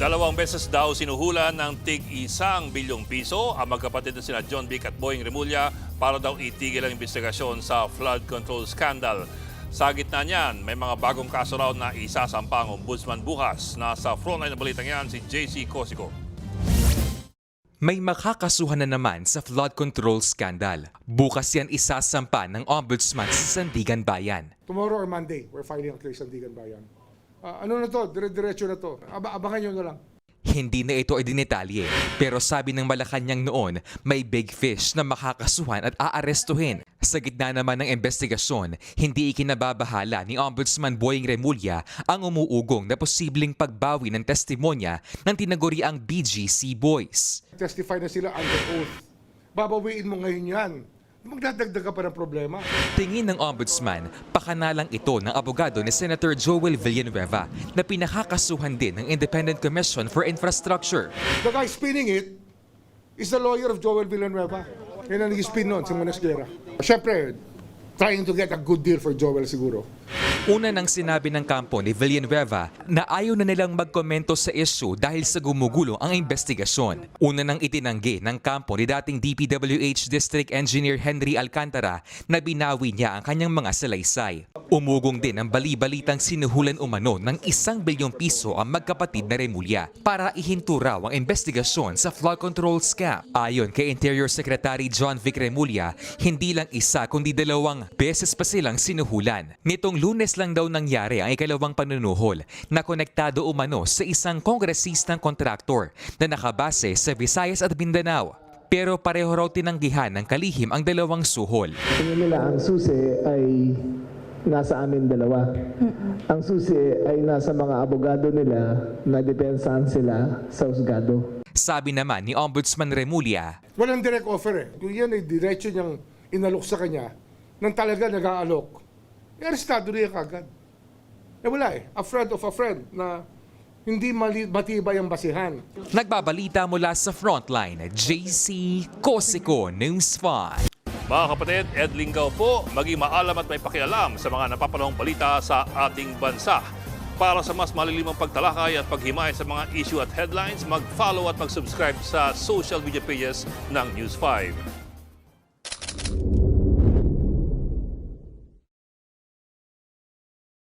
Dalawang beses daw sinuhulan ng tig-1 bilyong piso ang magkapatid na sina John Vic at Boying Remulla para daw itigil ang investigasyon sa flood control scandal. Sa gitna niyan, may mga bagong kaso raw na isasampa ang ombudsman bukas. Nasa frontline na balitang yan si JC Cosico. May makakasuhan na naman sa flood control scandal. Bukas yan isasampa ng ombudsman sa Sandigan Bayan. Tomorrow or Monday, we're filing a case sa Sandigan Bayan. Ano na to? Dire-diretso na to. Abangan nyo na lang. Hindi na ito idinetalye, pero sabi ng Malacanang noon, may big fish na makakasuhan at aarestuhin. Sa gitna naman ng investigasyon, hindi ikinababahala ni Ombudsman Boying Remulla ang umuugong na posibleng pagbawi ng testimonya ng tinaguriang BGC Boys. Testify na sila under oath. Babawiin mo ngayon yan. Magdadagdag ka pa ng problema. Tingin ng Ombudsman, pakanalang ito ng abogado ni Senator Joel Villanueva na pinakakasuhan din ng Independent Commission for Infrastructure. The guy spinning it is the lawyer of Joel Villanueva. Yan ang nag-spin nun, si Monesquera. Siyempre, trying to get a good deal for Joel siguro. Una nang sinabi ng kampo ni Villanueva na ayaw na nilang magkomento sa issue dahil sa gumugulo ang investigasyon. Una nang itinanggi ng kampo ni dating DPWH District Engineer Henry Alcantara na binawi niya ang kanyang mga salaysay. Umugong din ang bali-balitang sinuhulan umano ng 1 bilyong piso ang magkapatid na Remulla para ihinto raw ang investigasyon sa flood control scam. Ayon kay Interior Secretary John Vic Remulla, hindi lang isa kundi 2 beses pa silang sinuhulan. Nitong Lunes lang daw nangyari ang ikalawang panunuhol na konektado umano sa isang kongresistang kontraktor na nakabase sa Visayas at Mindanao. Pero pareho raw tinanggihan ng kalihim ang 2 suhol. Tingin nila ang susi ay nasa amin 2. Ang susi ay nasa mga abogado nila na depensahan sila sa husgado. Sabi naman ni Ombudsman Remulla, Walang direct offer eh. Kung yan ay diretso niyang inalok sa kanya, nang talaga nag-aalok, arestado niya kagad. Wala eh. A friend of a friend na hindi matibay ang basihan. Nagbabalita mula sa Frontline, JC Cosico, News 5. Mga kapatid, Ed Lingaw po, maging maalam at may pakialam sa mga napapanahong balita sa ating bansa. Para sa mas malilimang pagtalakay at paghimay sa mga issue at headlines, mag-follow at mag-subscribe sa social media pages ng News 5.